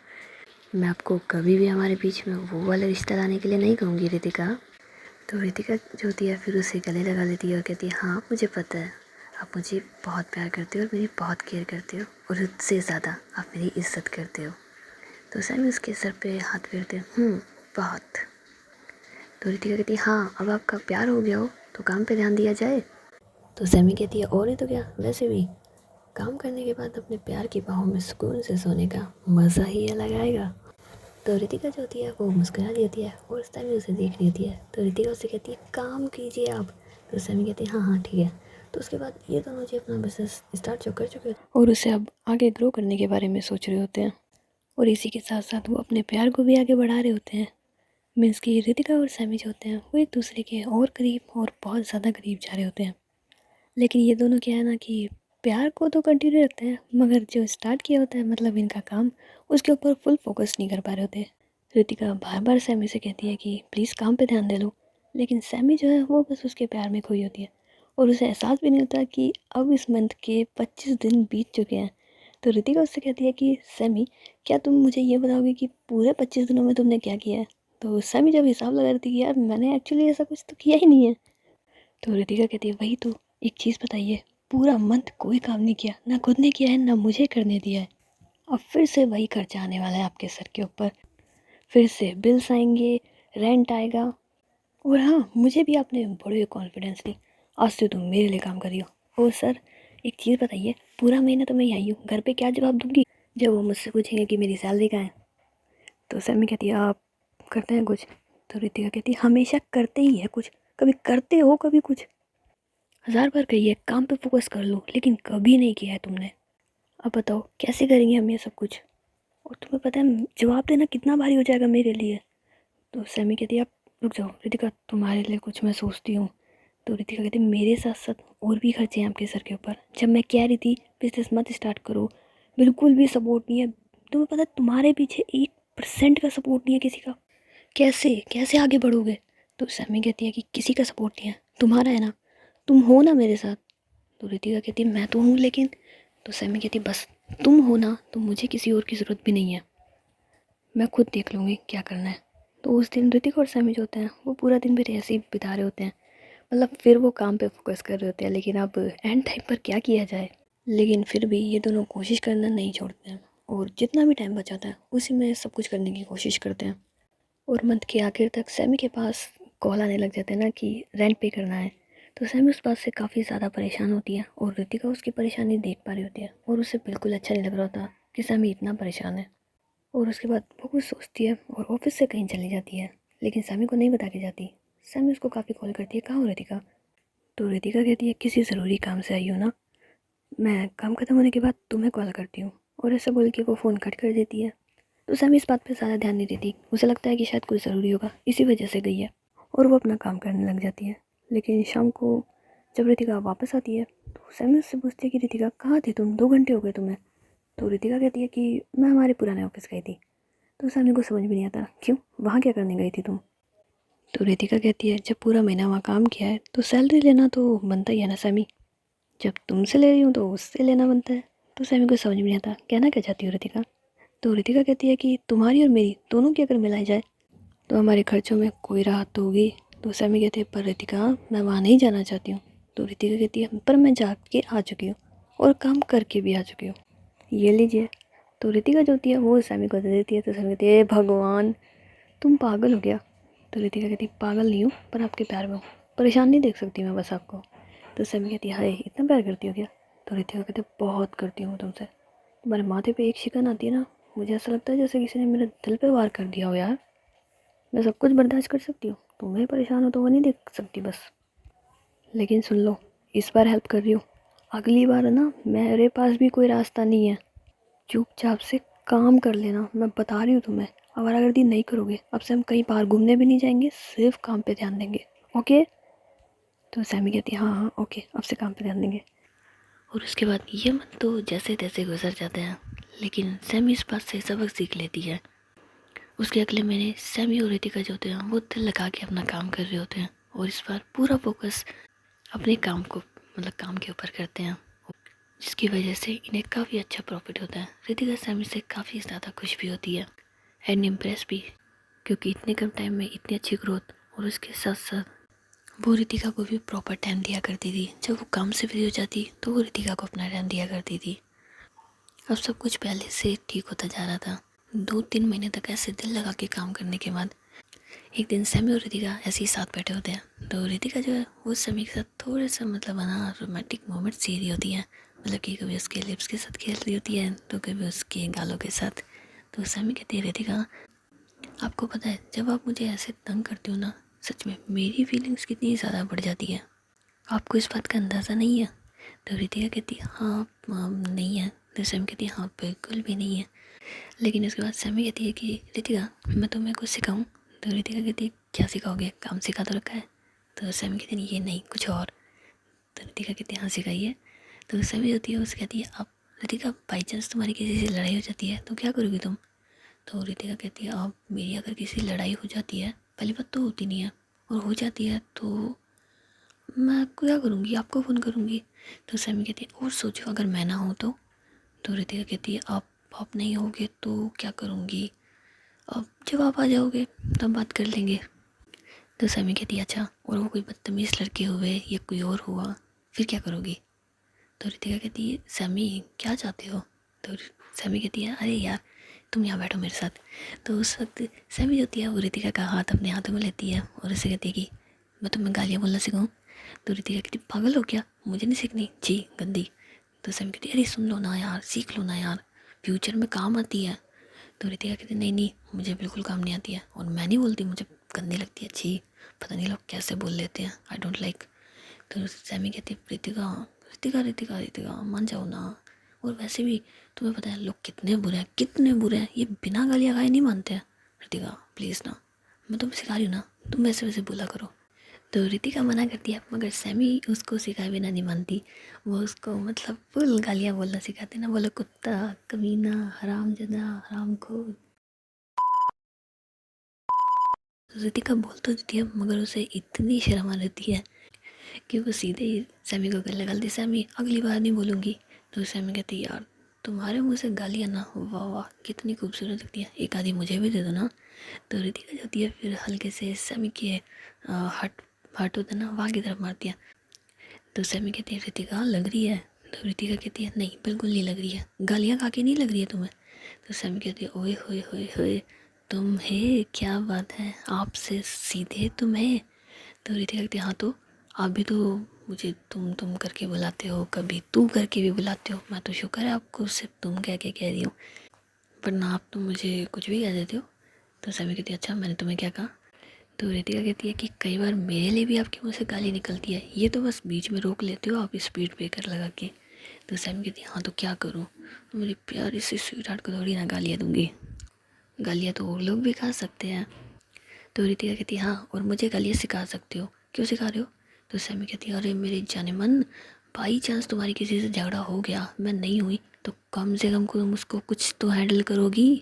मैं आपको कभी भी हमारे बीच में वो वाला रिश्ता लाने के लिए नहीं कहूँगी रितिका। तो रितिका जो होती है फिर उसे गले लगा लेती है और कहती है हाँ मुझे पता है आप मुझे बहुत प्यार करते हो और मेरी बहुत केयर करते हो और उससे ज़्यादा आप मेरी इज्जत करते हो। तो सैमी उसके सर पे हाथ फेरते बहुत। तो रितिका कहती है हाँ अब आपका प्यार हो गया हो तो काम पे ध्यान दिया जाए। तो सैमी कहती है और नहीं तो क्या, वैसे भी काम करने के बाद अपने प्यार की बाहों में सुकून से सोने का मज़ा ही अलग आएगा। तो रितिका जो होती है वो मुस्कुरा रही होती है और सैमी उसे देख रही होती है। तो रितिका उससे कहती है काम कीजिए आप। तो सैमी कहती है हाँ हाँ ठीक है। तो उसके बाद ये दोनों जो अपना बिजनेस स्टार्ट जो कर चुके हैं और उसे अब आगे ग्रो करने के बारे में सोच रहे होते हैं, और इसी के साथ साथ वो अपने प्यार को भी आगे बढ़ा रहे होते हैं। मीन्स कि रितिका और सैमी जो होते हैं वो एक दूसरे के और करीब और बहुत ज़्यादा करीब जा रहे होते हैं। लेकिन ये दोनों क्या है ना कि प्यार को तो कंटिन्यू रखते हैं मगर जो स्टार्ट किया होता है मतलब इनका काम, उसके ऊपर फुल फोकस नहीं कर पा रहे होते। रितिका बार बार सैमी से कहती है कि प्लीज़ काम पे ध्यान दे लो, लेकिन सैमी जो है वो बस उसके प्यार में खोई होती है और उसे एहसास भी नहीं होता कि अब इस मंथ के 25 दिन बीत चुके हैं। तो रितिका उससे कहती है कि सैमी क्या तुम मुझे ये बताओगे कि पूरे 25 दिनों में तुमने क्या किया है। तो सैमी जब हिसाब लगा रही थी कि यार मैंने एक्चुअली ऐसा कुछ तो किया ही नहीं है। तो रितिका कहती है वही तो, एक चीज़ बताइए, पूरा मंथ कोई काम नहीं किया, ना खुद ने किया है ना मुझे करने दिया है, अब फिर से वही खर्चा आने वाला है आपके सर के ऊपर, फिर से बिल्स आएंगे, रेंट आएगा, और हाँ मुझे भी आपने बड़े कॉन्फिडेंस दी, आज से तुम मेरे लिए काम करियो। ओ सर एक चीज़ बताइए, पूरा महीना तो मैं यहीं हूँ, घर पे क्या जवाब दूँगी जब वो मुझसे पूछेंगे कि मेरी सैलरी कहाँ है? तो सैमी कहती है आप करते हैं कुछ? तो रितिका कहती है हमेशा करते ही है कुछ, कभी करते हो कभी कुछ? 1000 बार कही है काम पे फोकस कर लो, लेकिन कभी नहीं किया है तुमने। अब बताओ कैसे करेंगे हम ये सब कुछ? और तुम्हें पता है जवाब देना कितना भारी हो जाएगा मेरे लिए। तो सैमी कहती है आप रुक जाओ रितिका, तुम्हारे लिए कुछ मैं सोचती हूँ। तो रितिका कहती है मेरे साथ साथ और भी खर्चे हैं आपके सर के ऊपर। जब मैं कह रही थी बिजनेस मत स्टार्ट करो, बिल्कुल भी सपोर्ट नहीं है। तुम्हें पता है तुम्हारे पीछे 1% का सपोर्ट नहीं है किसी का। कैसे कैसे आगे बढ़ोगे? तो सैमी कहती है कि किसी का सपोर्ट नहीं है, तुम्हारा है ना, तुम हो ना मेरे साथ। तो रितिका कहती है मैं तो हूँ लेकिन। तो सैमी कहती है बस तुम हो ना, तो मुझे किसी और की ज़रूरत भी नहीं है, मैं खुद देख लूँगी क्या करना है। तो उस दिन ऋतिक और सैमी जो होते हैं वो पूरा दिन फिर ऐसे ही बिता रहे होते हैं, मतलब फिर वो काम पे फोकस कर रहे होते हैं। लेकिन अब एंड टाइम पर क्या किया जाए, लेकिन फिर भी ये दोनों कोशिश करना नहीं छोड़ते हैं और जितना भी टाइम बचाता है उसी में सब कुछ करने की कोशिश करते हैं। और मंथ के आखिर तक सैमी के पास कॉल आने लग जाते हैं ना कि रेंट पे करना है। तो सैमी उस बात से काफ़ी ज़्यादा परेशान होती है और ऋतिका उसकी परेशानी देख पा रही होती है और उसे बिल्कुल अच्छा नहीं लग रहा होता कि सैमी इतना परेशान है। और उसके बाद वो कुछ सोचती है और ऑफिस से कहीं चली जाती है, लेकिन सैमी को नहीं बता के जाती। सैमी उसको काफ़ी कॉल करती है कहाँ हो रितिका? तो रितिका कहती है किसी ज़रूरी काम से आई हो ना, मैं काम ख़त्म होने के बाद तुम्हें कॉल करती हूँ। और ऐसा बोल के वो फ़ोन कट कर देती है। तो सैमी इस बात पे ज़्यादा ध्यान नहीं देती, उसे लगता है कि शायद कुछ ज़रूरी होगा इसी वजह से गई है, और वो अपना काम करने लग जाती है। लेकिन शाम को जब रितिका वापस आती है तो सैमी उससे पूछती है कि रितिका कहाँ थी तुम, 2 घंटे हो गए तुम्हें। तो रितिका कहती है कि मैं हमारे पुराने ऑफिस गई थी। तो सैमी को समझ भी नहीं आता क्यों, वहाँ क्या करने गई थी तुम? तो रितिका कहती है जब पूरा महीना वहाँ काम किया है तो सैलरी लेना तो बनता ही है ना सैमी, जब तुमसे ले रही हूँ तो उससे लेना बनता है। तो सैमी को समझ में नहीं आता कहना क्या चाहती हो रितिका। तो रितिका कहती है कि तुम्हारी और मेरी दोनों की अगर मिलाई जाए तो हमारे खर्चों में कोई राहत तो होगी। तो सैमी कहती है पर रितिका मैं वहाँ नहीं जाना चाहती हूँ। तो रितिका कहती है पर मैं जा के आ चुकी हूँ और काम करके भी आ चुकी हूँ, ये लीजिए। तो रितिका जो होती है वो सैमी को दे देती है। तो सैमी कहती है भगवान तुम पागल हो गया? तो रितिका कहती पागल नहीं हूँ पर आपके प्यार में हूँ, परेशान नहीं देख सकती मैं बस आपको। तो सैमी कहती है हाय इतना प्यार करती हो क्या? तो रितिका कहती बहुत करती हूँ तुमसे, तुम्हारे माथे पे एक शिकन आती है ना, मुझे ऐसा लगता है जैसे किसी ने मेरे दिल पे वार कर दिया हो यार। मैं सब कुछ बर्दाश्त कर सकती हूँ, तुम्हें परेशान हो तो वो नहीं देख सकती बस। लेकिन सुन लो इस बार हेल्प कर रही हूँ, अगली बार ना मेरे पास भी कोई रास्ता नहीं है, चुपचाप से काम कर लेना, मैं बता रही हूँ तुम्हें। आवारागर्दी नहीं करोगे, अब से हम कहीं बाहर घूमने भी नहीं जाएंगे, सिर्फ काम पे ध्यान देंगे, ओके? तो सैमी कहती है हाँ हाँ ओके, अब से काम पे ध्यान देंगे। और उसके बाद ये मन तो जैसे तैसे गुजर जाते हैं, लेकिन सैमी इस बात से सबक सीख लेती है। उसके अगले महीने सैमी और रितिका जो होते हैं वो दिल लगा के अपना काम कर रहे होते हैं और इस बार पूरा फोकस अपने काम को मतलब काम के ऊपर करते हैं, जिसकी वजह से इन्हें काफ़ी अच्छा प्रॉफिट होता है। रितिका सैमी से काफ़ी ज़्यादा खुश भी होती है एंड इम्प्रेस भी, क्योंकि इतने कम टाइम में इतनी अच्छी ग्रोथ। और उसके साथ साथ वो रितिका को भी प्रॉपर टाइम दिया करती थी, जब वो काम से फ्री हो जाती तो वो रितिका को अपना टाइम दिया करती थी। अब सब कुछ पहले से ठीक होता जा रहा था। 2-3 महीने तक ऐसे दिल लगा के काम करने के बाद एक दिन सैमी और रितिका ऐसे ही साथ बैठे होते हैं। तो रितिका जो है वो सैमी के साथ थोड़ा सा मतलब ना रोमांटिक मोमेंट सी रही होती है, मतलब कि कभी उसके लिप्स के साथ खेल रही होती है तो कभी उसके गालों के साथ। तो सैमी कहती है रितिका आपको पता है जब आप मुझे ऐसे तंग करती हो ना, सच में मेरी फीलिंग्स कितनी ज़्यादा बढ़ जाती है, आपको इस बात का अंदाज़ा नहीं है? तो रितिका कहती है हाँ नहीं है। तो सैमी कहती है हाँ बिल्कुल भी नहीं है। लेकिन उसके बाद सैमी कहती है कि रितिका मैं तुम्हें कुछ सिखाऊं? तो रितिका कहती है क्या सिखाओगे, काम सिखा तो रखा है। तो सैमी कहती है ये नहीं कुछ और। तो रितिका कहती है हाँ सिखाइए। तो सैमी होती है उससे कहती है अब रितिका बाई चांस तुम्हारी किसी से लड़ाई हो जाती है तो क्या करोगी तुम? तो रितिका कहती है अब मेरी अगर किसी लड़ाई हो जाती है, पहली बात तो होती नहीं है, और हो जाती है तो मैं क्या करूँगी, आपको फ़ोन करूँगी। तो सैमी कहती है और सोचो अगर मैं ना हूँ तो? तो रितिका कहती है आप नहीं होगे तो क्या करूँगी, अब जब आप आ जाओगे तब बात कर लेंगे। तो सैमी कहती है अच्छा और वो कोई बदतमीज़ लड़के हुए या कोई और हुआ फिर क्या करोगी? तो रितिका कहती है सैमी क्या चाहते हो? तो सैमी कहती है अरे यार तुम यहाँ बैठो मेरे साथ। तो उस वक्त सैमी होती है वो रितिका का हाथ अपने हाथों में लेती है और उसे कहती है कि मैं तुम्हें गालियाँ बोलना सिखाऊं? तो रितिका कहती पागल हो क्या, मुझे नहीं सीखनी जी गंदी। तो सैमी कहती है अरे सुन लो ना यार, सीख लो ना यार, फ्यूचर में काम आती है। तो रितिका कहती नहीं नहीं मुझे बिल्कुल काम नहीं आती है, और मैं नहीं बोलती, मुझे गंदी लगती है, अच्छी पता नहीं लोग कैसे बोल लेते हैं, आई डोंट लाइक। तो सैमी कहती है रितिका रितिका रितिका रितिका मान जाओ ना, और वैसे भी तुम्हें पता है लोग कितने बुरे हैं, कितने बुरे हैं, ये बिना गालियाँ खाए नहीं मानते हैं। रितिका प्लीज़ ना, मैं तुम्हें सिखा रही हूँ ना, तुम वैसे वैसे बोला करो। तो रितिका मना करती है, मगर सैमी उसको सिखाए बिना नहीं मानती। वो उसको मतलब फुल गालियाँ बोलना सिखाते ना, बोलो कुत्ता, कमीना, हरामजादा, हरामखोर। रितिका बोल तो देती है, मगर उसे इतनी शर्म आ रहती है कि वो सीधे ही सैमी को गले लगाती, सैमी अगली बार नहीं बोलूँगी। तो सैमी कहती यार तुम्हारे मुँह से गालियाँ ना, वाह वाह कितनी खूबसूरत लगती है, एक आधी मुझे भी दे दो ना। तो रितिका जाती है, फिर हल्के से सैमी के हाथ हाथ होता है ना वहाँ की तरफ मारती है। तो सैमी कहती है रितिका लग रही है। तो रितिका कहती है नहीं बिल्कुल नहीं लग रही है, गालियाँ खा के नहीं लग रही है तुम्हें। तो सैमी कहती है ओए होए होए होए, तुम है क्या बात है, आपसे सीधे तुम है। तो रितिका कहती है हाँ तो आप भी तो मुझे तुम करके बुलाते हो, कभी तू करके भी बुलाते हो, मैं तो शुक्र है आपको सिर्फ तुम कह के कह रही हूँ, वरना आप तो मुझे कुछ भी कह देते हो। तो सैमी कहती है अच्छा मैंने तुम्हें क्या कहा। तो रितिका कहती है कि कई बार मेरे लिए भी आपके मुँह से गाली निकलती है, ये तो बस बीच में रोक लेते हो आप स्पीड ब्रेकर लगा के। तो सैमी कहती है हाँ तो क्या करूँ, तो मेरी प्यारी सी स्वीट हार्ट को थोड़ी ना गालियाँ दूंगी, गालियाँ तो और लोग भी खा सकते हैं। तो रितिका कहती है हाँ और मुझे गालियाँ सिखा सकते हो, क्यों सिखा रहे हो। तो सैमी कहती है अरे मेरे जाने मन, बाई चांस तुम्हारी किसी से झगड़ा हो गया, मैं नहीं हुई, तो कम से कम तुम उसको कुछ तो हैंडल करोगी,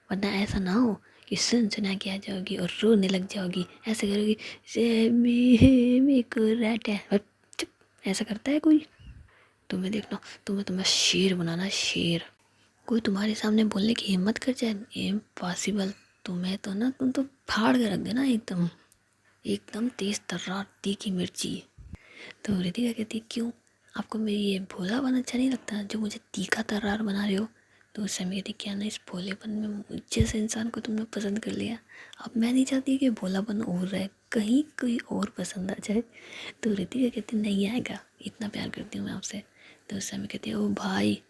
वरना ऐसा ना हो कि सुना के आ जाओगी और रोने लग जाओगी, ऐसे करोगी सैमी मेरे को रैट है, और चुप, ऐसा करता है कोई। तुम्हें देखना, तुम्हें शेर बनाना, शेर, कोई तुम्हारे सामने बोलने की हिम्मत कर जाए, इम्पॉसिबल। तुम्हें तो ना तुम तो फाड़ के रख देना एकदम, एकदम तेज तर्रार तीखी मिर्ची। तो रितिका कहती है क्यों, आपको मेरी ये भोलापन अच्छा नहीं लगता जो मुझे तीखा तर्रार बना रहे हो। तो उससे मेरी क्या ना इस भोलेपन में मुझ जैसे इंसान को तुमने पसंद कर लिया, अब मैं नहीं चाहती कि भोलापन और रहे, कहीं कोई और पसंद आ जाए। तो रितिका कहती नहीं आएगा, इतना प्यार करती हूँ मैं आपसे। तो उससे मैं कहती है ओ भाई,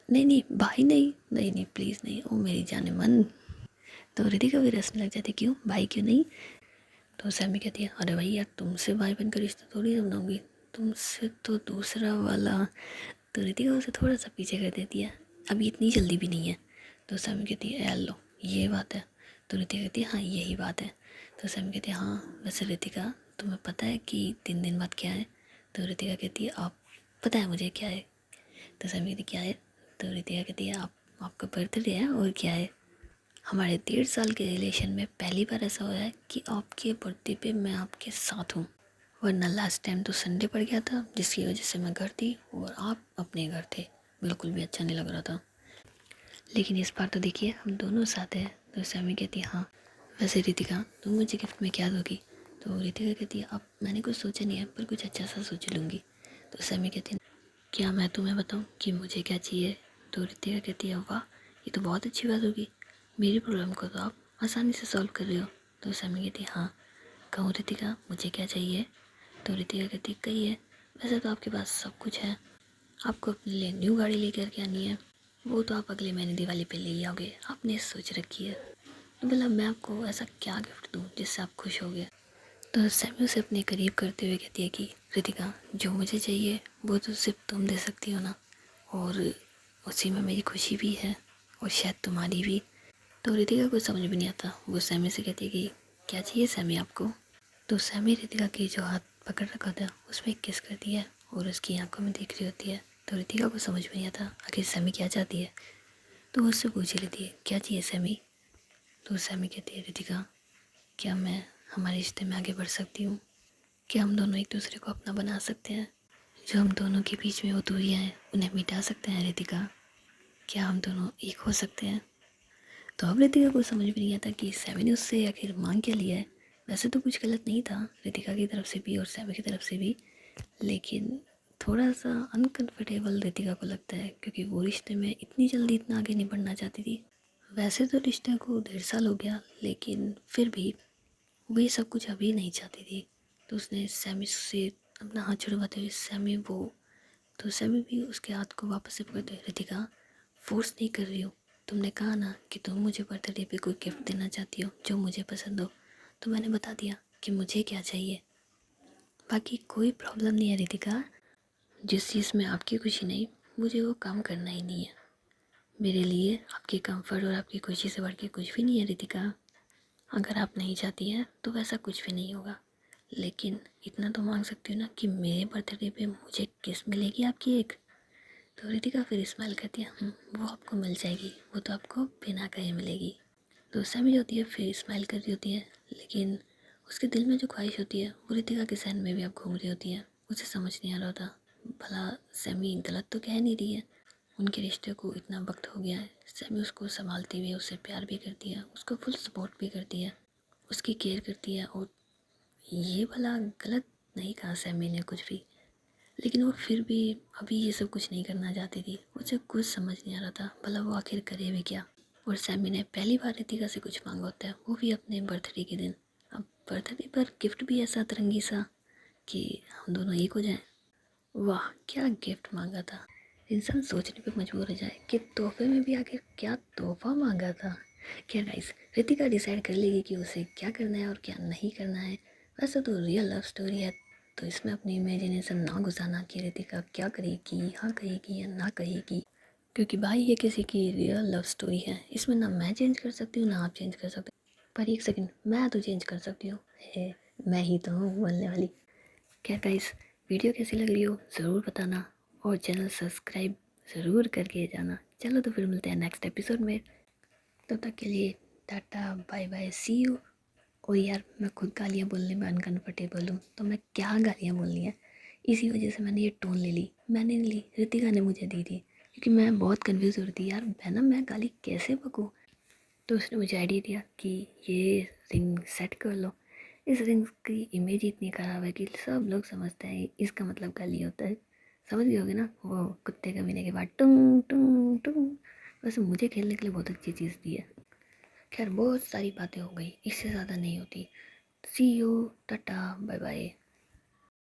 नहीं नहीं भाई नहीं नहीं नहीं प्लीज़ नहीं, ओ मेरी जाने मन। तो रितिका भी रसने लग जाती क्यों भाई क्यों नहीं। तो सैमी कहती है अरे भाई यार तुमसे भाई बन का रिश्ता थोड़ी बनाऊंगी, तुमसे तो दूसरा वाला। तो रितिका उसे थोड़ा सा पीछे कर देती है, अभी इतनी जल्दी भी नहीं है। तो सैमी कहती है यार लो ये बात है। तो रितिका कहती है हाँ यही बात है। तो सैमी कहती है हाँ वैसे रितिका तुम्हें पता है कि 3 दिन बाद क्या है। तो रितिका कहती है आप पता है मुझे क्या है। तो सैमी कहती क्या है। तो रितिका कहती है आप आपका बर्थडे है और क्या है। हमारे 1.5 साल के रिलेशन में पहली बार ऐसा हुआ है कि आपके बर्थडे पे मैं आपके साथ हूँ, वरना लास्ट टाइम तो संडे पड़ गया था जिसकी वजह से मैं घर थी और आप अपने घर थे, बिल्कुल भी अच्छा नहीं लग रहा था। लेकिन इस बार तो देखिए हम दोनों साथ हैं। तो सैमी कहती है हाँ वैसे रितिका तुम मुझे गिफ्ट में क्या दोगी। तो रितिका कहती है अब मैंने कुछ सोचा नहीं है पर कुछ अच्छा सा सोच लूँगी। तो सैमी कहती है क्या मैं तुम्हें बताऊँ कि मुझे क्या चाहिए। तो रितिका कहती है वाह ये तो बहुत अच्छी बात होगी, मेरी प्रॉब्लम को तो आप आसानी से सॉल्व कर रहे हो। तो सैमी कहती हाँ कहूँ रितिका मुझे क्या चाहिए। तो रितिका कहती कही है वैसे तो आपके पास सब कुछ है, आपको अपने लिए न्यू गाड़ी लेकर के आनी है, वो तो आप अगले महीने दिवाली पे ले ही आओगे, आपने सोच रखी है, तो बोला मैं आपको ऐसा क्या गिफ्ट दूँ जिससे आप खुश हो गए। तो सैमी उसे अपने करीब करते हुए कहती है कि रितिका जो मुझे चाहिए वो तो सिर्फ तुम दे सकती हो ना, और उसी में मेरी खुशी भी है और शायद तुम्हारी भी। तो रितिका को समझ भी नहीं आता, वो सैमी से कहती है कि क्या चाहिए सैमी आपको। तो सैमी रितिका की जो हाथ पकड़ रखा था उसमें किस करती है और उसकी आंखों में देख रही होती है। तो रितिका को समझ में नहीं आता आखिर सैमी क्या चाहती है। तो वो उससे पूछ लेती है क्या चाहिए सैमी। तो सैमी कहती है रितिका क्या मैं हमारे रिश्ते में आगे बढ़ सकती हूँ, क्या हम दोनों एक दूसरे को अपना बना सकते हैं, जो हम दोनों के बीच में वो दूरियाँ हैं उन्हें मिटा सकते हैं रितिका, क्या हम दोनों एक हो सकते हैं। तो अब रितिका को समझ में नहीं आता कि सैमी ने उससे आखिर मांग क्या लिया है। वैसे तो कुछ गलत नहीं था रितिका की तरफ से भी और सैमी की तरफ से भी, लेकिन थोड़ा सा अनकंफर्टेबल रितिका को लगता है क्योंकि वो रिश्ते में इतनी जल्दी इतना आगे नहीं बढ़ना चाहती थी। वैसे तो रिश्ते को 1.5 साल हो गया लेकिन फिर भी वो ये सब कुछ अभी नहीं चाहती थी। तो उसने सैमी से अपना हाथ छुड़वाते हुए सैमी वो तो सैमी भी उसके हाथ को वापस से पकड़ते, रितिका फोर्स नहीं कर रही हो, तुमने कहा ना कि तुम मुझे बर्थडे पे कोई गिफ्ट देना चाहती हो जो मुझे पसंद हो, तो मैंने बता दिया कि मुझे क्या चाहिए। बाकी कोई प्रॉब्लम नहीं है रितिका, जिस चीज़ में आपकी खुशी नहीं, मुझे वो काम करना ही नहीं है। मेरे लिए आपकी कंफर्ट और आपकी खुशी से बढ़ के कुछ भी नहीं है रितिका। अगर आप नहीं चाहती हैं तो वैसा कुछ भी नहीं होगा, लेकिन इतना तो मांग सकती हो ना कि मेरे बर्थडे पे मुझे किस मिलेगी आपकी एक। तो रितिका फिर स्माइल करती है, वो आपको मिल जाएगी, वो तो आपको बिना कहे मिलेगी। तो सैमी होती है फिर स्माइल कर रही होती है, लेकिन उसके दिल में जो ख्वाहिश होती है वो रितिका के सहन में भी अब घूम रही होती है। उसे समझ नहीं आ रहा होता भला सैमी गलत तो कह नहीं रही है, उनके रिश्ते को इतना वक्त हो गया है, सैमी उसको संभालती हुई उससे प्यार भी करती है, उसको फुल सपोर्ट भी करती है, उसकी केयर करती है। और ये भला गलत नहीं कहा सैमी ने कुछ भी, लेकिन वो फिर भी अभी ये सब कुछ नहीं करना चाहती थी। उसे कुछ समझ नहीं आ रहा था भला वो आखिर करे भी क्या। और सैमी ने पहली बार रितिका से कुछ मांगा होता है, वो भी अपने बर्थडे के दिन। अब बर्थडे पर गिफ्ट भी ऐसा अतरंगी सा कि हम दोनों एक हो जाएं। वाह क्या गिफ्ट मांगा था, इंसान सोचने पे मजबूर हो जाए कि तोहफे में भी आखिर क्या तोहफा मांगा था। क्या गाइस, रितिका डिसाइड कर लेगी कि उसे क्या करना है और क्या नहीं करना है। वैसे तो रियल लव स्टोरी है, तो इसमें अपनी इमेजिनेशन ना घुसाना कि रितिका क्या करेगी, हाँ कहेगी या ना कहेगी, क्योंकि भाई ये किसी की रियल लव स्टोरी है। इसमें ना मैं चेंज कर सकती हूँ ना आप चेंज कर सकते हो। पर एक सेकंड, मैं तो चेंज कर सकती हूँ, मैं ही तो हूँ बोलने वाली। क्या गाइस, वीडियो कैसी लग रही हो ज़रूर बताना, और चैनल सब्सक्राइब ज़रूर करके जाना। चलो तो फिर मिलते हैं नेक्स्ट एपिसोड में, तब तक के लिए tata bye bye see you. और यार मैं खुद गालियाँ बोलने में अनकंफर्टेबल हूँ, तो मैं क्या गालियाँ बोलनी है, इसी वजह से मैंने ये टोन ले ली। मैंने नहीं ली, रितिका ने मुझे दी थी, क्योंकि मैं बहुत कन्फ्यूज़ हो रही थी यार, मैं गाली कैसे बकूँ। तो उसने मुझे आइडिया दिया कि ये रिंग सेट कर लो। इस रिंग की इमेज इतनी ख़राब है कि सब लोग समझते हैं इसका मतलब गाली होता है। समझ गए होगे ना, वो कुत्ते कमीने के बाद टुंग टुंग टुंग। वैसे मुझे खेलने के लिए बहुत अच्छी चीज़ दी है। खैर बहुत सारी बातें हो गई, इससे ज़्यादा नहीं होती। सी यू, टाटा बाय बाय।